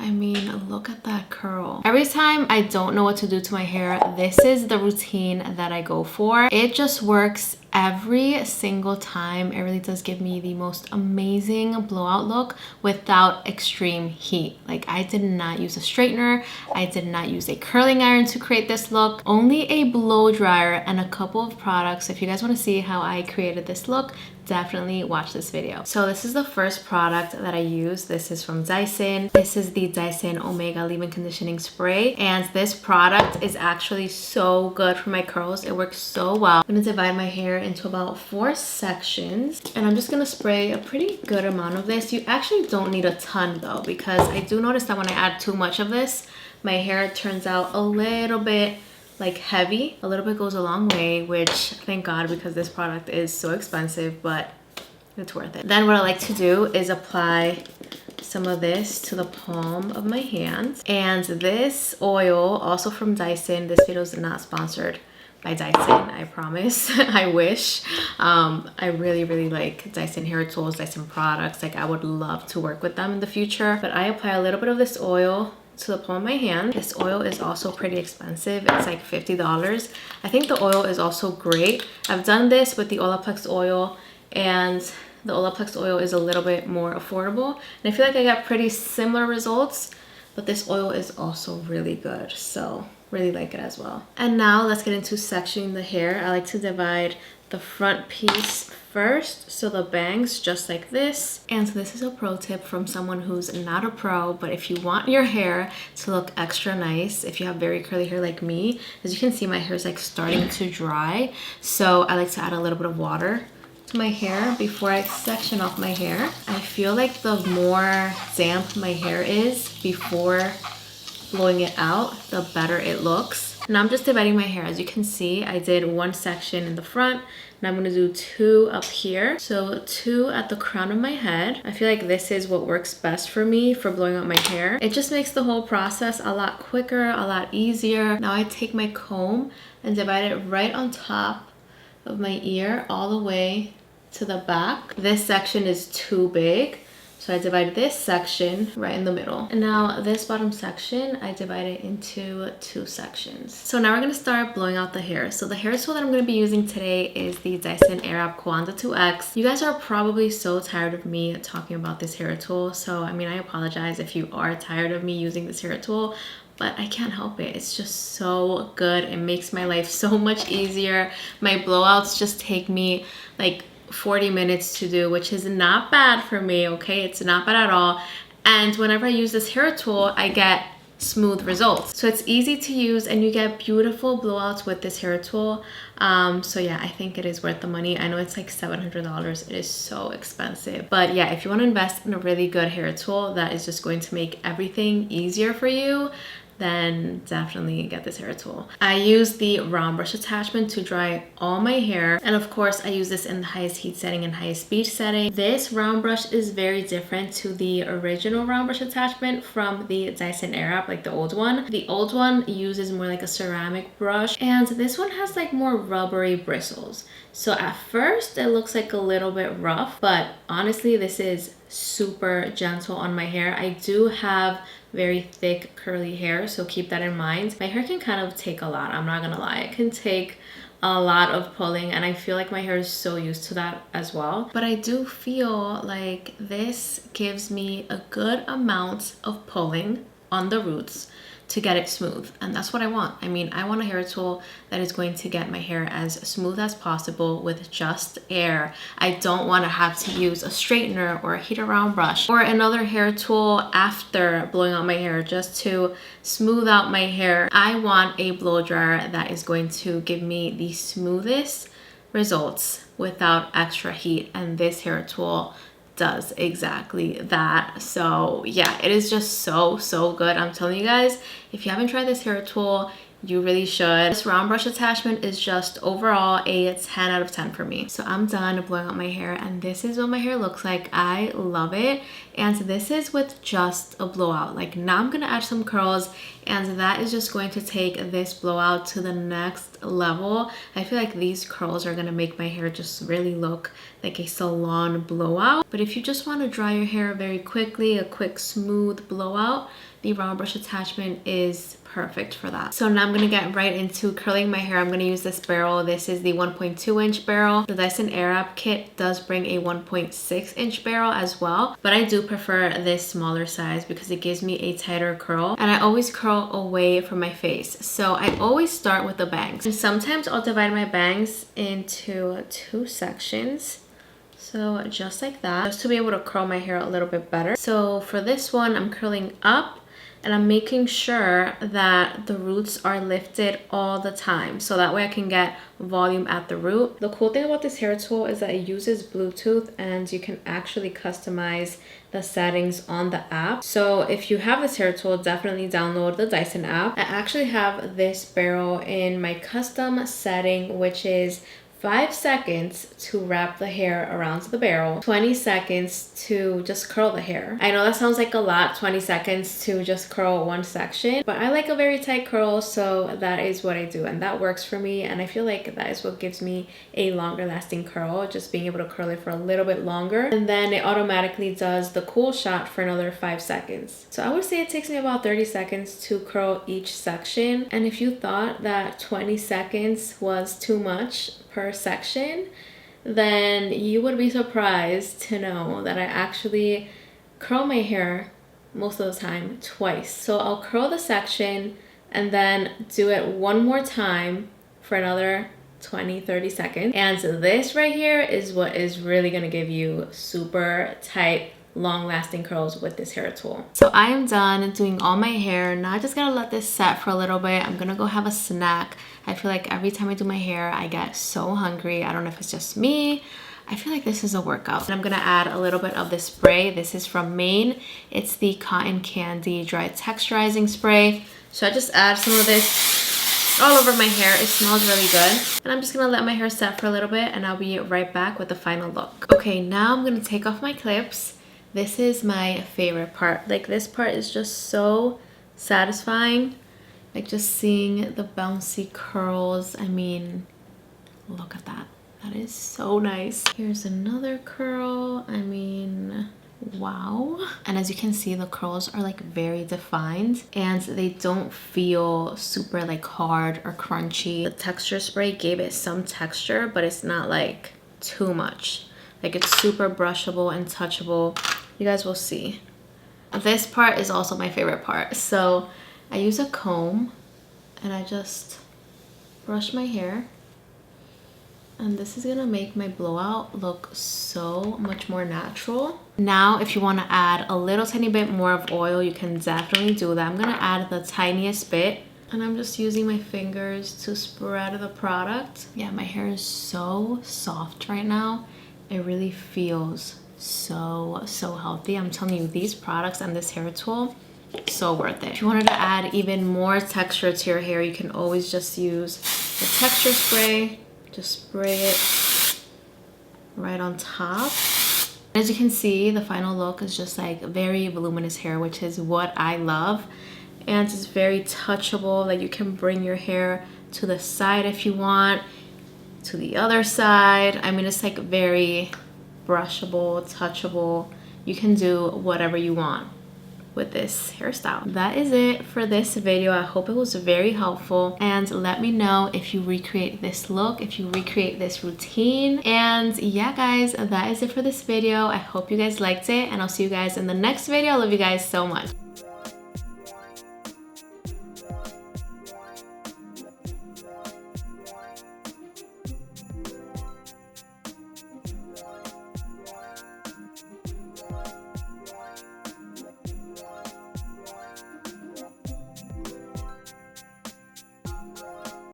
I mean, look at that curl. Every time I don't know what to do to my hair, this is the routine that I go for. It just works every single time. It really does give me the most amazing blowout look without extreme heat. Like, I did not use a straightener. I did not use a curling iron to create this look. Only a blow dryer and a couple of products. If you guys want to see how I created this look, definitely watch this video. So this is the first product that I use. This is from Dyson. This is the Dyson Omega Leave-In Conditioning Spray, and this product is actually so good for my curls. It works so well. I'm gonna divide my hair into about 4 sections, and I'm just gonna spray a pretty good amount of this. You actually don't need a ton though, because I do notice that when I add too much of this, my hair turns out a little bit like heavy. A little bit goes a long way, which thank God, because this product is so expensive, but it's worth it. Then what I like to do is apply some of this to the palm of my hand. And this oil, also from Dyson, this video is not sponsored by Dyson, I promise. I wish. I really like Dyson hair tools, Dyson products. Like, I would love to work with them in the future. But I apply a little bit of this oil to the palm of my hand. This oil is also pretty expensive. It's like $50. I think the oil is also great. I've done this with the Olaplex oil, and the Olaplex oil is a little bit more affordable. And I feel like I got pretty similar results, but this oil is also really good. So really like it as well. And now let's get into sectioning the hair. I like to divide the front piece first, so the bangs just like this. And so this is a pro tip from someone who's not a pro, but if you want your hair to look extra nice, if you have very curly hair like me, as you can see, my hair is like starting to dry. So I like to add a little bit of water to my hair before I section off my hair. I feel like the more damp my hair is before blowing it out, the better it looks. Now I'm just dividing my hair. As you can see, I did 1 section in the front, and I'm gonna do 2 up here. So 2 at the crown of my head. I feel like this is what works best for me for blowing out my hair. It just makes the whole process a lot quicker, a lot easier. Now I take my comb and divide it right on top of my ear all the way to the back. This section is too big, so I divide this section right in the middle. And now this bottom section, I divide it into 2 sections. So now we're gonna start blowing out the hair. So the hair tool that I'm gonna be using today is the Dyson Airwrap Quanta 2X. You guys are probably so tired of me talking about this hair tool. So I mean, I apologize if you are tired of me using this hair tool, but I can't help it. It's just so good. It makes my life so much easier. My blowouts just take me like 40 minutes to do, which is not bad for me, okay? It's not bad at all. And whenever I use this hair tool, I get smooth results. So it's easy to use, and you get beautiful blowouts with this hair tool. So yeah, I think it is worth the money. I know it's like $700. It is so expensive. But yeah, if you want to invest in a really good hair tool that is just going to make everything easier for you, then definitely get this hair tool. I use the round brush attachment to dry all my hair, and of course I use this in the highest heat setting and highest speed setting. This round brush is very different to the original round brush attachment from the Dyson Airwrap, like the old one. The old one uses more like a ceramic brush, and this one has like more rubbery bristles. So at first it looks like a little bit rough, but honestly this is super gentle on my hair. I do have very thick curly hair, so keep that in mind. My hair can kind of take a lot, I'm not gonna lie. It can take a lot of pulling, and I feel like my hair is so used to that as well. But I do feel like this gives me a good amount of pulling on the roots to get it smooth, and that's what I want. I mean, I want a hair tool that is going to get my hair as smooth as possible with just air. I don't want to have to use a straightener or a heat around brush or another hair tool after blowing out my hair just to smooth out my hair. I want a blow dryer that is going to give me the smoothest results without extra heat, and this hair tool does exactly that. So yeah, it is just so good. I'm telling you guys, if you haven't tried this hair tool, you really should. This round brush attachment is just overall a 10 out of 10 for me. So I'm done blowing out my hair, and this is what my hair looks like. I love it. And this is with just a blowout. Like, now I'm gonna add some curls, and that is just going to take this blowout to the next level. I feel like these curls are gonna make my hair just really look like a salon blowout. But if you just want to dry your hair very quickly, a quick smooth blowout, the round brush attachment is perfect for that. So now I'm gonna get right into curling my hair. I'm gonna use this barrel. This is the 1.2 inch barrel. The Dyson Airwrap kit does bring a 1.6 inch barrel as well, but I do prefer this smaller size because it gives me a tighter curl, and I always curl away from my face. So I always start with the bangs, and sometimes I'll divide my bangs into 2 sections. So just like that, just to be able to curl my hair a little bit better. So for this one, I'm curling up, and I'm making sure that the roots are lifted all the time, so that way I can get volume at the root. The cool thing about this hair tool is that it uses Bluetooth, and you can actually customize the settings on the app. So if you have this hair tool, definitely download the Dyson app. I actually have this barrel in my custom setting, which is 5 seconds to wrap the hair around the barrel, 20 seconds to just curl the hair. I know that sounds like a lot, 20 seconds to just curl one section, but I like a very tight curl, so that is what I do, and that works for me, and I feel like that is what gives me a longer lasting curl, just being able to curl it for a little bit longer. And then it automatically does the cool shot for another 5 seconds. So I would say it takes me about 30 seconds to curl each section, and if you thought that 20 seconds was too much per section, then you would be surprised to know that I actually curl my hair most of the time twice. So I'll curl the section and then do it one more time for another 20-30 seconds. And this right here is what is really gonna give you super tight, long-lasting curls with this hair tool. So I am done doing all my hair. Now I just gotta let this set for a little bit. I'm gonna go have a snack. I feel like every time I do my hair, I get so hungry. I don't know if it's just me. I feel like this is a workout. And I'm gonna add a little bit of this spray. This is from Maine. It's the Cotton Candy Dry Texturizing Spray. So I just add some of this all over my hair. It smells really good. And I'm just gonna let my hair set for a little bit, and I'll be right back with the final look. Okay, now I'm gonna take off my clips. This is my favorite part. Like, this part is just so satisfying. Like, just seeing the bouncy curls. I mean, look at that. That is so nice. Here's another curl. I mean, wow. And as you can see, the curls are like very defined, and they don't feel super like hard or crunchy. The texture spray gave it some texture, but it's not like too much. Like, it's super brushable and touchable. You guys will see. This part is also my favorite part. So I use a comb and I just brush my hair, and this is gonna make my blowout look so much more natural. Now, if you want to add a little tiny bit more of oil, you can definitely do that. I'm gonna add the tiniest bit, and I'm just using my fingers to spread the product. Yeah, my hair is so soft right now. It really feels so healthy. I'm telling you, these products and this hair tool, so worth it. If you wanted to add even more texture to your hair, you can always just use the texture spray. Just spray it right on top. As you can see, the final look is just like very voluminous hair, which is what I love. And it's very touchable. Like, you can bring your hair to the side if you want, to the other side. I mean, it's like very brushable, touchable. You can do whatever you want with this hairstyle. That is it for this video. I hope it was very helpful, and let me know if you recreate this look, if you recreate this routine. And yeah, guys, that is it for this video. I hope you guys liked it, and I'll see you guys in the next video. I love you guys so much.